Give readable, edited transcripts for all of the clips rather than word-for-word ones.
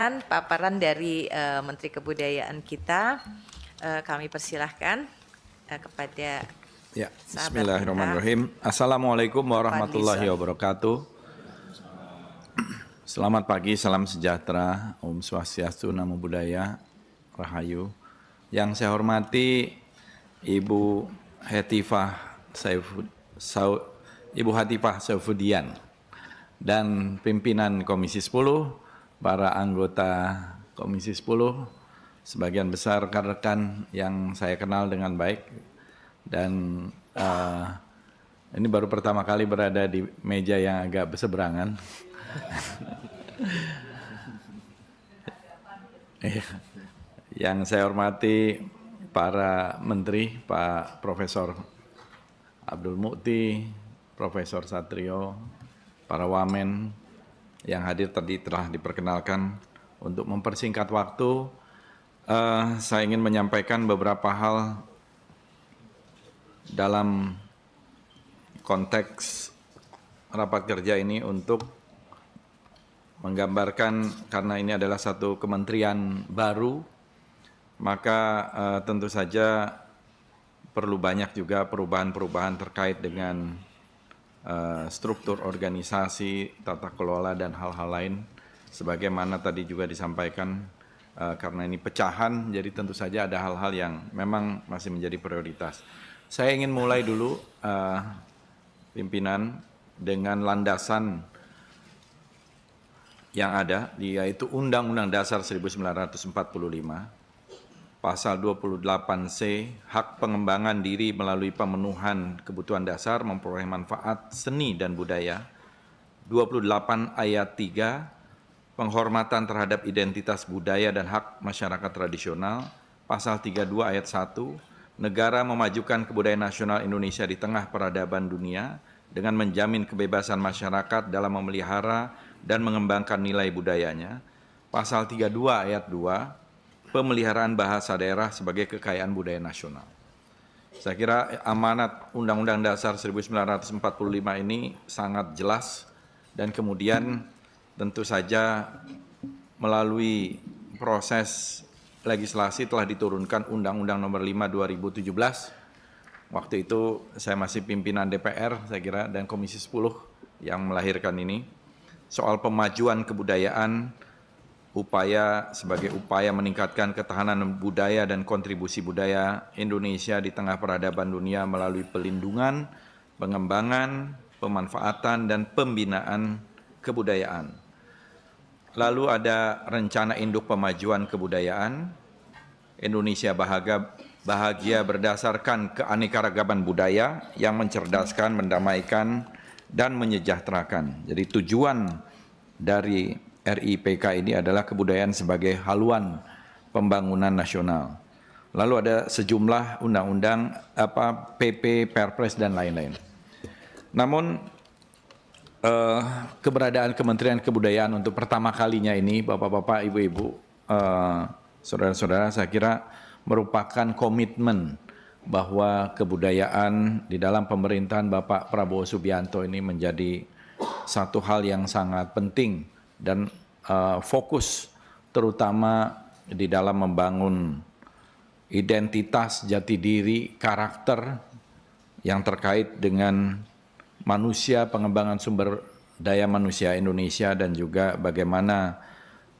Paparan dari Menteri Kebudayaan kita, kami persilahkan kepada Ya, sahabat bismillahirrahmanirrahim. Assalamualaikum warahmatullahi wabarakatuh. Selamat pagi, salam sejahtera, Om Swastiastu, Namo Buddhaya, Rahayu. Yang saya hormati Ibu Hatifah Saifudian dan pimpinan Komisi 10, para anggota Komisi 10, sebagian besar rekan-rekan yang saya kenal dengan baik, dan ini baru pertama kali berada di meja yang agak berseberangan. Yang saya hormati para menteri, Pak Profesor Abdul Mukti, Profesor Satrio, para wamen yang hadir tadi telah diperkenalkan. Untuk mempersingkat waktu, saya ingin menyampaikan beberapa hal dalam konteks rapat kerja ini untuk menggambarkan, karena ini adalah satu kementerian baru, maka tentu saja perlu banyak juga perubahan-perubahan terkait dengan struktur organisasi, tata kelola, dan hal-hal lain. Sebagaimana tadi juga disampaikan, karena ini pecahan, jadi tentu saja ada hal-hal yang memang masih menjadi prioritas. Saya ingin mulai dulu, pimpinan, dengan landasan yang ada, yaitu Undang-Undang Dasar 1945, Pasal 28C, hak pengembangan diri melalui pemenuhan kebutuhan dasar memperoleh manfaat seni dan budaya. 28 ayat 3, penghormatan terhadap identitas budaya dan hak masyarakat tradisional. Pasal 32 ayat 1, negara memajukan kebudayaan nasional Indonesia di tengah peradaban dunia dengan menjamin kebebasan masyarakat dalam memelihara dan mengembangkan nilai budayanya. Pasal 32 ayat 2, pemeliharaan bahasa daerah sebagai kekayaan budaya nasional. Saya kira amanat Undang-Undang Dasar 1945 ini sangat jelas, dan kemudian tentu saja melalui proses legislasi telah diturunkan Undang-Undang Nomor 5 2017. Waktu itu saya masih pimpinan DPR, saya kira, dan Komisi 10 yang melahirkan ini, soal pemajuan kebudayaan, sebagai upaya meningkatkan ketahanan budaya dan kontribusi budaya Indonesia di tengah peradaban dunia melalui pelindungan, pengembangan, pemanfaatan, dan pembinaan kebudayaan. Lalu ada rencana induk pemajuan kebudayaan, Indonesia bahagia berdasarkan keanekaragaman budaya yang mencerdaskan, mendamaikan, dan menyejahterakan. Jadi tujuan dari RIPK ini adalah kebudayaan sebagai haluan pembangunan nasional. Lalu ada sejumlah undang-undang, PP, Perpres, dan lain-lain. Namun keberadaan Kementerian Kebudayaan untuk pertama kalinya ini, Bapak-bapak, Ibu-ibu, saudara-saudara, saya kira merupakan komitmen bahwa kebudayaan di dalam pemerintahan Bapak Prabowo Subianto ini menjadi satu hal yang sangat penting dan fokus terutama di dalam membangun identitas, jati diri, karakter yang terkait dengan manusia, pengembangan sumber daya manusia Indonesia, dan juga bagaimana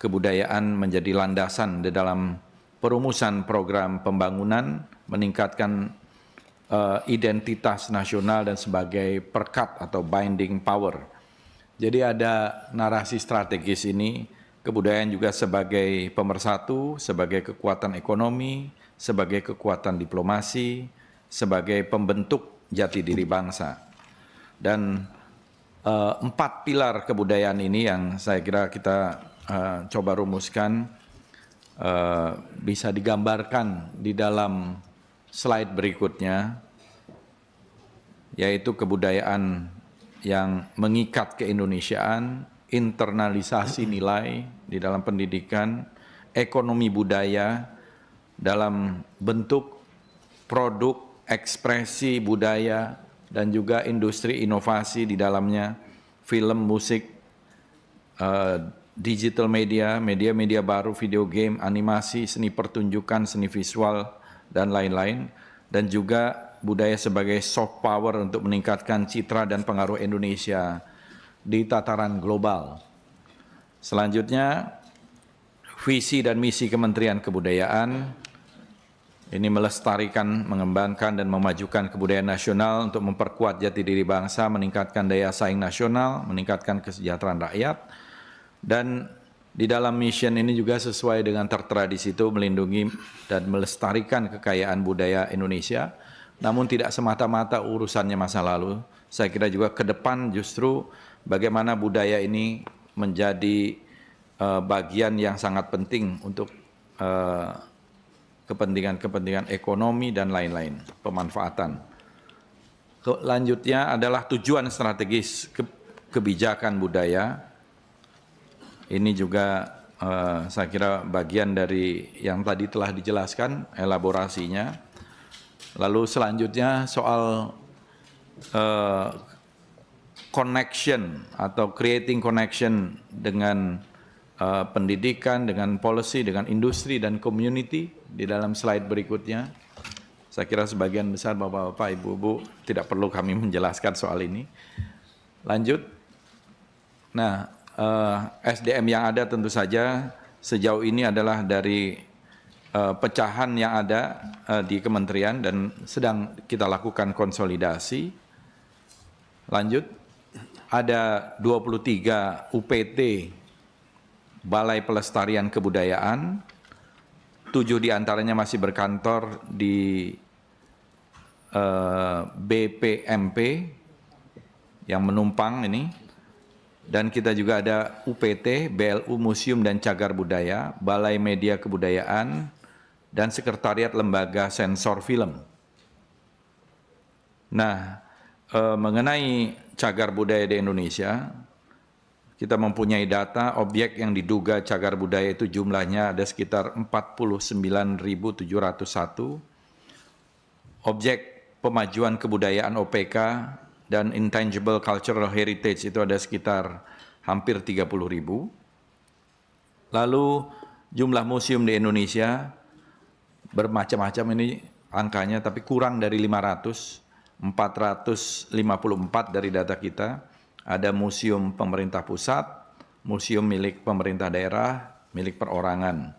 kebudayaan menjadi landasan di dalam perumusan program pembangunan, meningkatkan identitas nasional dan sebagai perkat atau binding power. Jadi ada narasi strategis ini, kebudayaan juga sebagai pemersatu, sebagai kekuatan ekonomi, sebagai kekuatan diplomasi, sebagai pembentuk jati diri bangsa. Dan 4 pilar kebudayaan ini yang saya kira kita coba rumuskan, bisa digambarkan di dalam slide berikutnya, yaitu kebudayaan yang mengikat keindonesiaan, internalisasi nilai di dalam pendidikan, ekonomi budaya dalam bentuk produk, ekspresi budaya, dan juga industri inovasi di dalamnya, film, musik, digital media, media-media baru, video game, animasi, seni pertunjukan, seni visual, dan lain-lain, dan juga budaya sebagai soft power untuk meningkatkan citra dan pengaruh Indonesia di tataran global. Selanjutnya, visi dan misi Kementerian Kebudayaan ini melestarikan, mengembangkan, dan memajukan kebudayaan nasional untuk memperkuat jati diri bangsa, meningkatkan daya saing nasional, meningkatkan kesejahteraan rakyat, dan di dalam mission ini juga sesuai dengan tertera di situ melindungi dan melestarikan kekayaan budaya Indonesia, namun tidak semata-mata urusannya masa lalu. Saya kira juga ke depan justru bagaimana budaya ini menjadi bagian yang sangat penting untuk kepentingan-kepentingan ekonomi dan lain-lain, pemanfaatan. Selanjutnya adalah tujuan strategis kebijakan budaya. Ini juga saya kira bagian dari yang tadi telah dijelaskan elaborasinya. Lalu selanjutnya soal connection atau creating connection dengan pendidikan, dengan policy, dengan industri dan community di dalam slide berikutnya. Saya kira sebagian besar Bapak-Bapak, Ibu-Ibu tidak perlu kami menjelaskan soal ini. Lanjut. Nah, SDM yang ada tentu saja sejauh ini adalah dari pecahan yang ada di kementerian dan sedang kita lakukan konsolidasi. Lanjut. Ada 23 UPT Balai Pelestarian Kebudayaan, 7 diantaranya masih berkantor di BPMP yang menumpang ini, dan kita juga ada UPT, BLU Museum dan Cagar Budaya, Balai Media Kebudayaan, dan Sekretariat Lembaga Sensor Film. Nah, mengenai cagar budaya di Indonesia, kita mempunyai data objek yang diduga cagar budaya itu jumlahnya ada sekitar 49.701. Objek pemajuan kebudayaan OPK dan Intangible Cultural Heritage itu ada sekitar hampir 30.000. Lalu jumlah museum di Indonesia bermacam-macam ini angkanya, tapi kurang dari 454 dari data kita. Ada museum pemerintah pusat, museum milik pemerintah daerah, milik perorangan.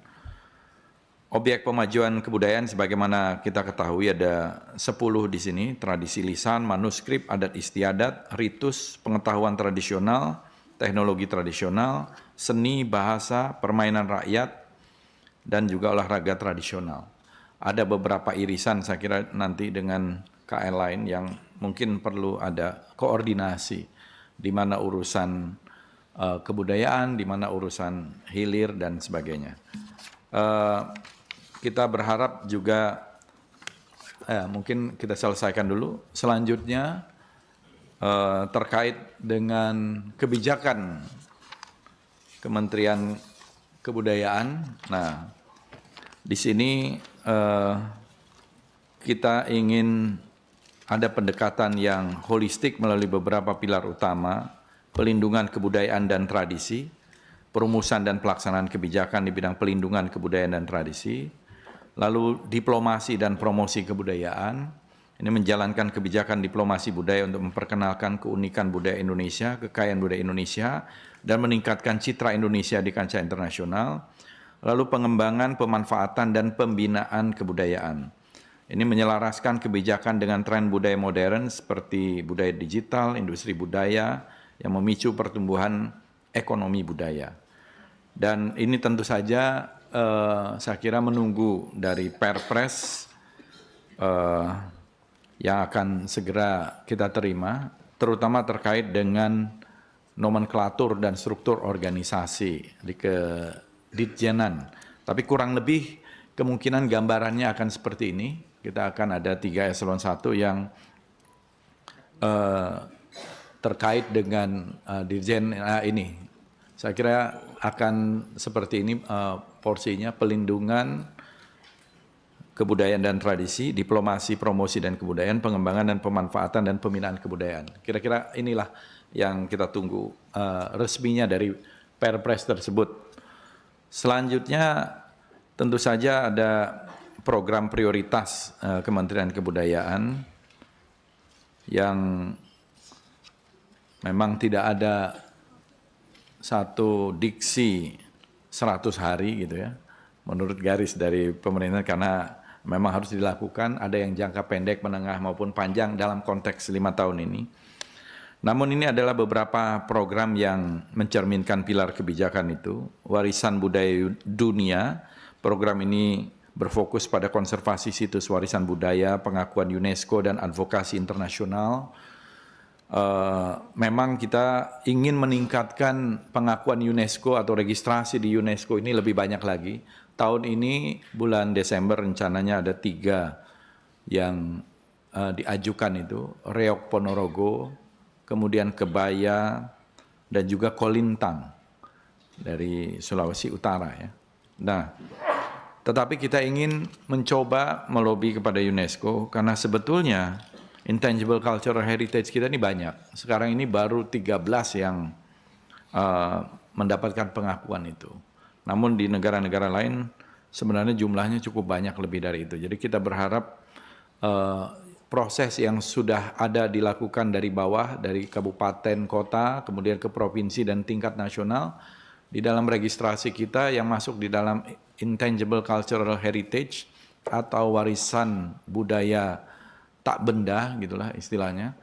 Objek pemajuan kebudayaan sebagaimana kita ketahui ada 10 di sini, tradisi lisan, manuskrip, adat istiadat, ritus, pengetahuan tradisional, teknologi tradisional, seni, bahasa, permainan rakyat, dan juga olahraga tradisional. Ada beberapa irisan saya kira nanti dengan KL lain yang mungkin perlu ada koordinasi, di mana urusan kebudayaan, di mana urusan hilir dan sebagainya. Kita berharap juga mungkin kita selesaikan dulu. Selanjutnya terkait dengan kebijakan Kementerian Kebudayaan. Nah, di sini kita ingin ada pendekatan yang holistik melalui beberapa pilar utama, pelindungan kebudayaan dan tradisi, perumusan dan pelaksanaan kebijakan di bidang pelindungan kebudayaan dan tradisi, lalu diplomasi dan promosi kebudayaan, ini menjalankan kebijakan diplomasi budaya untuk memperkenalkan keunikan budaya Indonesia, kekayaan budaya Indonesia, dan meningkatkan citra Indonesia di kancah internasional, lalu pengembangan, pemanfaatan, dan pembinaan kebudayaan. Ini menyelaraskan kebijakan dengan tren budaya modern seperti budaya digital, industri budaya yang memicu pertumbuhan ekonomi budaya. Dan ini tentu saja saya kira menunggu dari Perpres yang akan segera kita terima, terutama terkait dengan nomenklatur dan struktur organisasi di Ditjenan. Tapi kurang lebih kemungkinan gambarannya akan seperti ini. Kita akan ada 3 eselon 1 yang terkait dengan Dirjen ini. Saya kira akan seperti ini porsinya: pelindungan kebudayaan dan tradisi, diplomasi, promosi dan kebudayaan, pengembangan dan pemanfaatan dan pembinaan kebudayaan. Kira-kira inilah yang kita tunggu resminya dari Perpres tersebut. Selanjutnya tentu saja ada program prioritas Kementerian Kebudayaan yang memang tidak ada satu diksi 100 hari gitu ya, menurut garis dari pemerintah, karena memang harus dilakukan, ada yang jangka pendek, menengah maupun panjang dalam konteks 5 tahun ini. Namun ini adalah beberapa program yang mencerminkan pilar kebijakan itu. Warisan budaya dunia, program ini berfokus pada konservasi situs warisan budaya, pengakuan UNESCO dan advokasi internasional. Memang kita ingin meningkatkan pengakuan UNESCO atau registrasi di UNESCO ini lebih banyak lagi. Tahun ini bulan Desember rencananya ada 3 yang diajukan itu, Reok Ponorogo, kemudian Kebaya, dan juga Kolintang dari Sulawesi Utara ya. Nah, tetapi kita ingin mencoba melobi kepada UNESCO karena sebetulnya intangible cultural heritage kita ini banyak. Sekarang ini baru 13 yang mendapatkan pengakuan itu. Namun di negara-negara lain sebenarnya jumlahnya cukup banyak lebih dari itu. Jadi kita berharap proses yang sudah ada dilakukan dari bawah, dari kabupaten, kota, kemudian ke provinsi dan tingkat nasional, di dalam registrasi kita yang masuk di dalam intangible cultural heritage atau warisan budaya tak benda gitulah istilahnya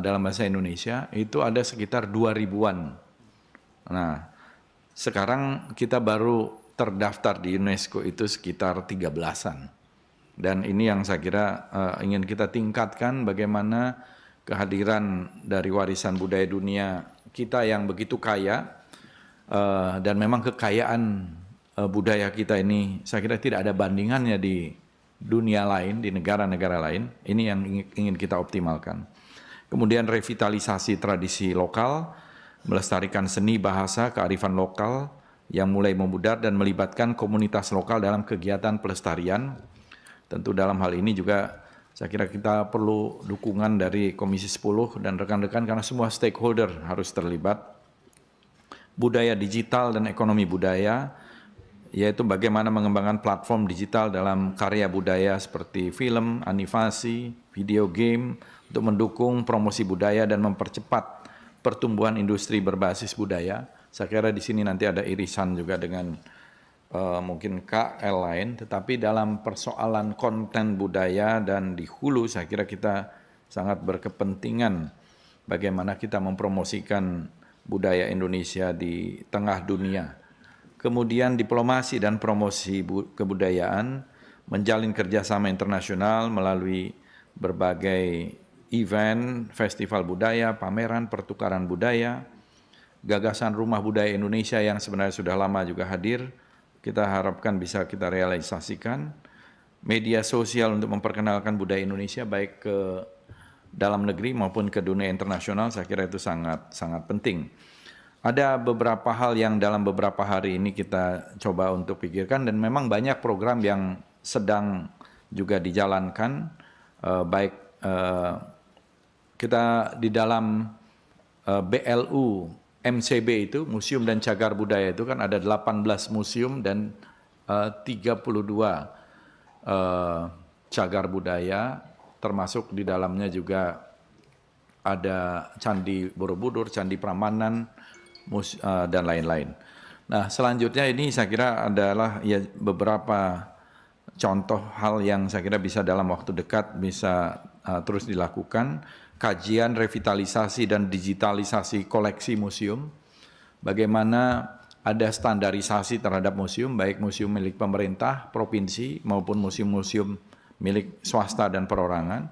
dalam bahasa Indonesia, itu ada sekitar 2.000-an. Nah, sekarang kita baru terdaftar di UNESCO itu sekitar 13-an. Dan ini yang saya kira ingin kita tingkatkan, bagaimana kehadiran dari warisan budaya dunia kita yang begitu kaya, dan memang kekayaan budaya kita ini saya kira tidak ada bandingannya di dunia lain, di negara-negara lain. Ini yang ingin kita optimalkan. Kemudian revitalisasi tradisi lokal, melestarikan seni, bahasa, kearifan lokal yang mulai memudar dan melibatkan komunitas lokal dalam kegiatan pelestarian. Tentu dalam hal ini juga saya kira kita perlu dukungan dari Komisi 10 dan rekan-rekan karena semua stakeholder harus terlibat. Budaya digital dan ekonomi budaya, yaitu bagaimana mengembangkan platform digital dalam karya budaya seperti film, animasi, video game, untuk mendukung promosi budaya dan mempercepat pertumbuhan industri berbasis budaya. Saya kira di sini nanti ada irisan juga dengan mungkin KL lain, tetapi dalam persoalan konten budaya dan di hulu saya kira kita sangat berkepentingan bagaimana kita mempromosikan budaya Indonesia di tengah dunia. Kemudian diplomasi dan promosi kebudayaan, menjalin kerjasama internasional melalui berbagai event, festival budaya, pameran, pertukaran budaya, gagasan Rumah Budaya Indonesia yang sebenarnya sudah lama juga hadir, kita harapkan bisa kita realisasikan. Media sosial untuk memperkenalkan budaya Indonesia baik ke dalam negeri maupun ke dunia internasional, saya kira itu sangat penting. Ada beberapa hal yang dalam beberapa hari ini kita coba untuk pikirkan dan memang banyak program yang sedang juga dijalankan, baik kita di dalam BLU MCB itu, Museum dan Cagar Budaya itu kan ada 18 museum dan 32 cagar budaya, termasuk di dalamnya juga ada Candi Borobudur, Candi Prambanan, dan lain-lain. Nah, selanjutnya ini saya kira adalah ya beberapa contoh hal yang saya kira bisa dalam waktu dekat bisa terus dilakukan. Kajian revitalisasi dan digitalisasi koleksi museum, bagaimana ada standarisasi terhadap museum, baik museum milik pemerintah, provinsi, maupun museum-museum milik swasta dan perorangan,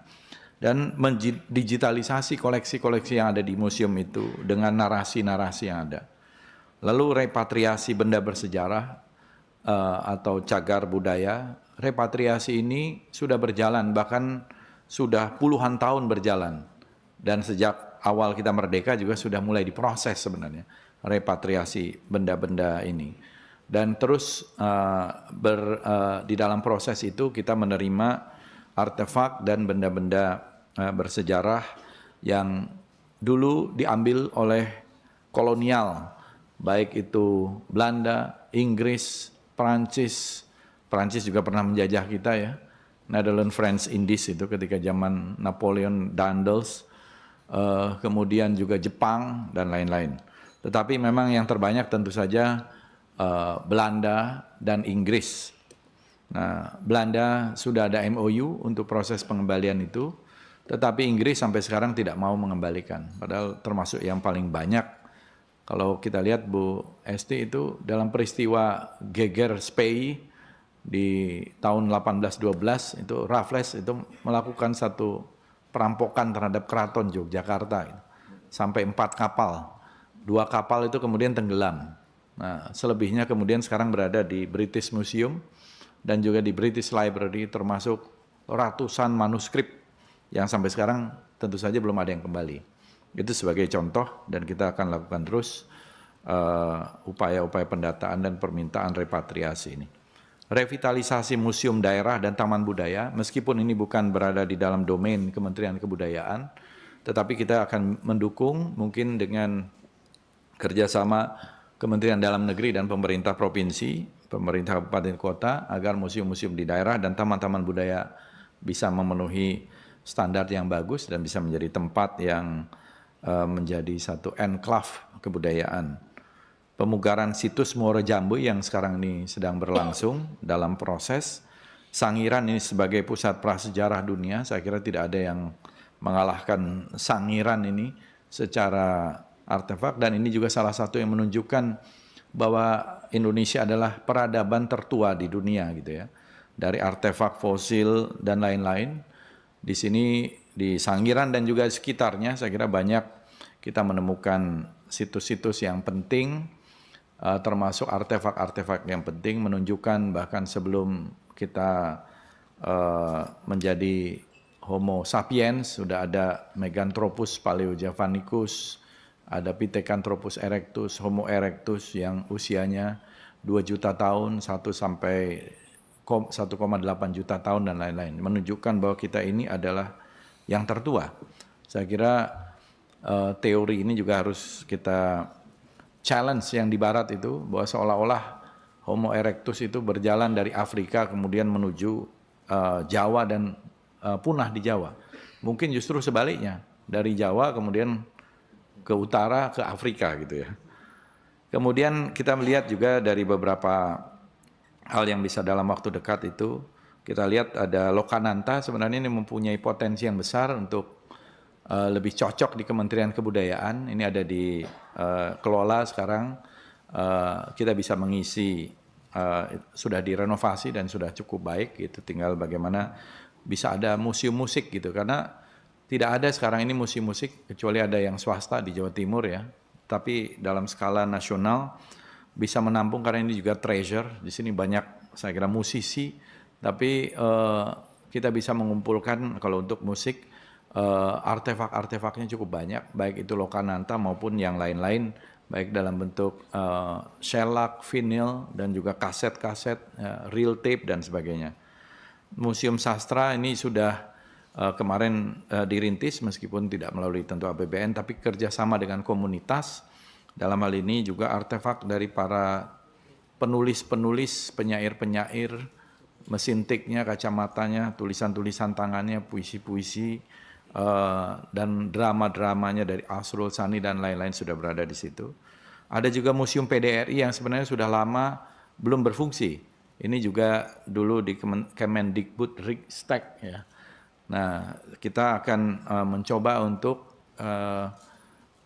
dan mendigitalisasi koleksi-koleksi yang ada di museum itu dengan narasi-narasi yang ada. Lalu repatriasi benda bersejarah atau cagar budaya, repatriasi ini sudah berjalan, bahkan sudah puluhan tahun berjalan. Dan sejak awal kita merdeka juga sudah mulai diproses sebenarnya repatriasi benda-benda ini. Dan terus di dalam proses itu kita menerima artefak dan benda-benda bersejarah yang dulu diambil oleh kolonial baik itu Belanda, Inggris, Prancis juga pernah menjajah kita ya, Netherlands, France, Indies itu ketika zaman Napoleon Daendels, kemudian juga Jepang dan lain-lain. Tetapi memang yang terbanyak tentu saja Belanda dan Inggris. Nah, Belanda sudah ada MOU untuk proses pengembalian itu, tetapi Inggris sampai sekarang tidak mau mengembalikan. Padahal termasuk yang paling banyak. Kalau kita lihat Bu Esti itu dalam peristiwa Geger Spey di tahun 1812 itu Raffles itu melakukan satu perampokan terhadap keraton Yogyakarta sampai 4 kapal. 2 kapal itu kemudian tenggelam. Nah, selebihnya kemudian sekarang berada di British Museum dan juga di British Library, termasuk ratusan manuskrip yang sampai sekarang tentu saja belum ada yang kembali. Itu sebagai contoh dan kita akan lakukan terus upaya-upaya pendataan dan permintaan repatriasi ini. Revitalisasi museum daerah dan taman budaya, meskipun ini bukan berada di dalam domain Kementerian Kebudayaan, tetapi kita akan mendukung mungkin dengan kerjasama Kementerian Dalam Negeri dan pemerintah provinsi, pemerintah kabupaten kota, agar museum-museum di daerah dan taman-taman budaya bisa memenuhi standar yang bagus dan bisa menjadi tempat yang menjadi satu enclave kebudayaan. Pemugaran situs Muara Jambu yang sekarang ini sedang berlangsung dalam proses. Sangiran ini sebagai pusat prasejarah dunia, saya kira tidak ada yang mengalahkan Sangiran ini secara artefak, dan ini juga salah satu yang menunjukkan bahwa Indonesia adalah peradaban tertua di dunia gitu ya. Dari artefak fosil dan lain-lain. Di sini di Sangiran dan juga sekitarnya saya kira banyak kita menemukan situs-situs yang penting, termasuk artefak-artefak yang penting menunjukkan bahkan sebelum kita menjadi Homo sapiens sudah ada Meganthropus paleojavanicus, ada Pithecanthropus erectus, Homo erectus yang usianya 2 juta tahun, 1 sampai 1,8 juta tahun dan lain-lain, menunjukkan bahwa kita ini adalah yang tertua. Saya kira teori ini juga harus kita challenge yang di barat itu, bahwa seolah-olah Homo erectus itu berjalan dari Afrika kemudian menuju Jawa dan punah di Jawa. Mungkin justru sebaliknya, dari Jawa kemudian ke utara ke Afrika gitu ya. Kemudian kita melihat juga dari beberapa hal yang bisa dalam waktu dekat itu, kita lihat ada Lokananta sebenarnya ini mempunyai potensi yang besar untuk lebih cocok di Kementerian Kebudayaan. Ini ada di kelola sekarang, kita bisa mengisi, sudah direnovasi dan sudah cukup baik gitu, tinggal bagaimana bisa ada museum musik gitu, karena tidak ada sekarang ini museum musik kecuali ada yang swasta di Jawa Timur ya, tapi dalam skala nasional bisa menampung karena ini juga treasure, di sini banyak saya kira musisi, tapi kita bisa mengumpulkan kalau untuk musik artefak-artefaknya cukup banyak, baik itu Lokananta maupun yang lain-lain, baik dalam bentuk shellac, vinyl, dan juga kaset-kaset, reel tape, dan sebagainya. Museum Sastra ini sudah kemarin dirintis, meskipun tidak melalui tentu APBN, tapi kerjasama dengan komunitas. Dalam hal ini juga artefak dari para penulis-penulis, penyair-penyair, mesin tiknya, kacamatanya, tulisan-tulisan tangannya, puisi-puisi, dan drama-dramanya dari Asrul Sani dan lain-lain sudah berada di situ. Ada juga Museum PDRI yang sebenarnya sudah lama belum berfungsi. Ini juga dulu di Kemendikbud Ristek ya. Nah, kita akan mencoba untuk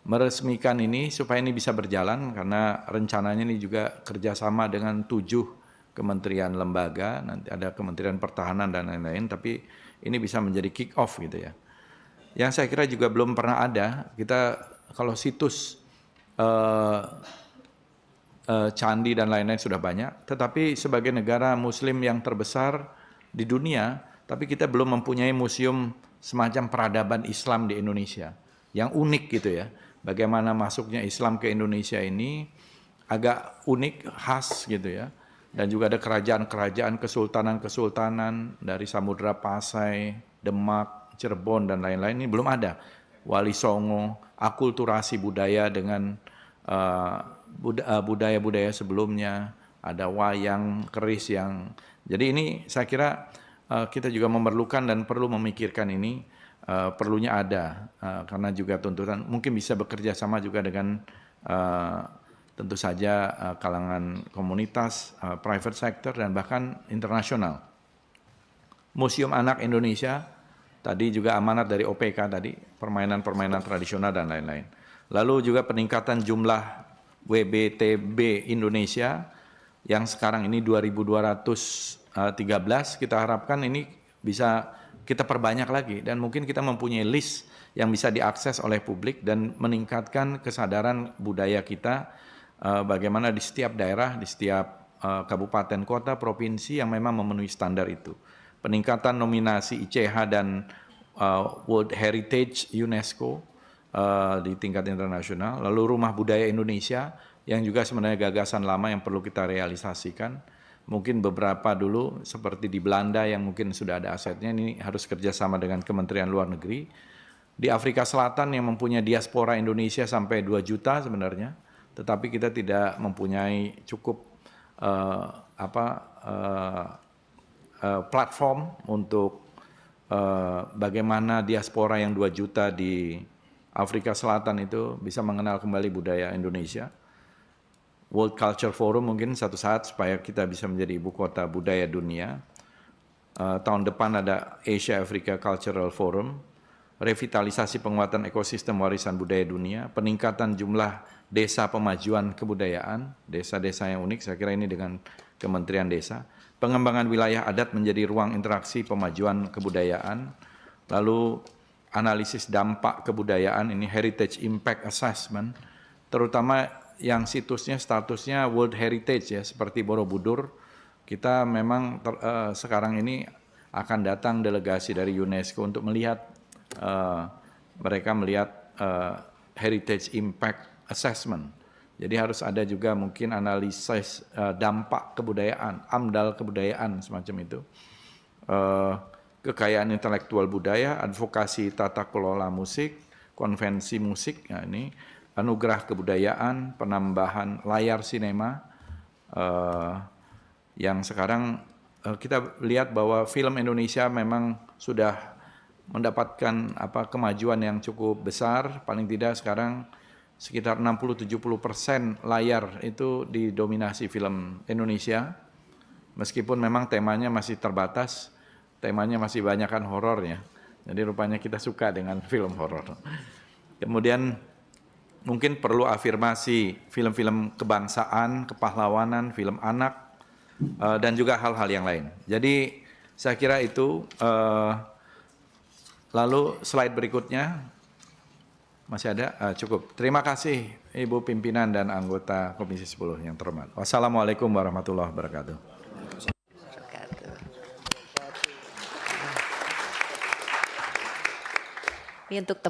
meresmikan ini supaya ini bisa berjalan, karena rencananya ini juga kerjasama dengan 7 kementerian lembaga, nanti ada Kementerian Pertahanan dan lain-lain, tapi ini bisa menjadi kick off gitu ya. Yang saya kira juga belum pernah ada, kita kalau situs candi dan lain-lain sudah banyak, tetapi sebagai negara muslim yang terbesar di dunia, tapi kita belum mempunyai museum semacam peradaban Islam di Indonesia, yang unik gitu ya. Bagaimana masuknya Islam ke Indonesia ini agak unik, khas gitu ya. Dan juga ada kerajaan-kerajaan, kesultanan-kesultanan dari Samudra Pasai, Demak, Cirebon, dan lain-lain, ini belum ada. Wali Songo, akulturasi budaya dengan budaya-budaya sebelumnya, ada wayang, keris yang... Jadi ini saya kira kita juga memerlukan dan perlu memikirkan ini, perlunya ada, karena juga tuntutan mungkin bisa bekerja sama juga dengan tentu saja kalangan komunitas, private sector, dan bahkan internasional. Museum Anak Indonesia, tadi juga amanat dari OPK tadi, permainan-permainan tradisional dan lain-lain. Lalu juga peningkatan jumlah WBTB Indonesia yang sekarang ini 2.213, kita harapkan ini bisa kita perbanyak lagi dan mungkin kita mempunyai list yang bisa diakses oleh publik dan meningkatkan kesadaran budaya kita bagaimana di setiap daerah, di setiap kabupaten, kota, provinsi yang memang memenuhi standar itu. Peningkatan nominasi ICH dan World Heritage UNESCO di tingkat internasional, lalu Rumah Budaya Indonesia yang juga sebenarnya gagasan lama yang perlu kita realisasikan. Mungkin beberapa dulu seperti di Belanda yang mungkin sudah ada asetnya, ini harus kerjasama dengan Kementerian Luar Negeri. Di Afrika Selatan yang mempunyai diaspora Indonesia sampai 2 juta sebenarnya, tetapi kita tidak mempunyai cukup platform untuk bagaimana diaspora yang 2 juta di Afrika Selatan itu bisa mengenal kembali budaya Indonesia. World Culture Forum mungkin satu saat supaya kita bisa menjadi ibu kota budaya dunia. Tahun depan ada Asia Africa Cultural Forum, revitalisasi penguatan ekosistem warisan budaya dunia, peningkatan jumlah desa pemajuan kebudayaan, desa-desa yang unik, saya kira ini dengan Kementerian Desa, pengembangan wilayah adat menjadi ruang interaksi pemajuan kebudayaan, lalu analisis dampak kebudayaan, ini Heritage Impact Assessment, terutama yang situsnya statusnya World Heritage ya, seperti Borobudur, kita memang sekarang ini akan datang delegasi dari UNESCO untuk melihat, mereka melihat Heritage Impact Assessment. Jadi harus ada juga mungkin analisis dampak kebudayaan, AMDAL kebudayaan semacam itu. Kekayaan intelektual budaya, advokasi tata kelola musik, konvensi musik, ya ini anugerah kebudayaan, penambahan layar sinema, yang sekarang kita lihat bahwa film Indonesia memang sudah mendapatkan kemajuan yang cukup besar, paling tidak sekarang sekitar 60-70% layar itu didominasi film Indonesia, meskipun memang temanya masih terbatas, temanya masih banyakkan horornya, jadi rupanya kita suka dengan film horor. Kemudian mungkin perlu afirmasi film-film kebangsaan, kepahlawanan, film anak, dan juga hal-hal yang lain. Jadi saya kira itu, lalu slide berikutnya, masih ada? Cukup. Terima kasih Ibu Pimpinan dan anggota Komisi 10 yang terhormat. Wassalamualaikum warahmatullahi wabarakatuh. Ini untuk teman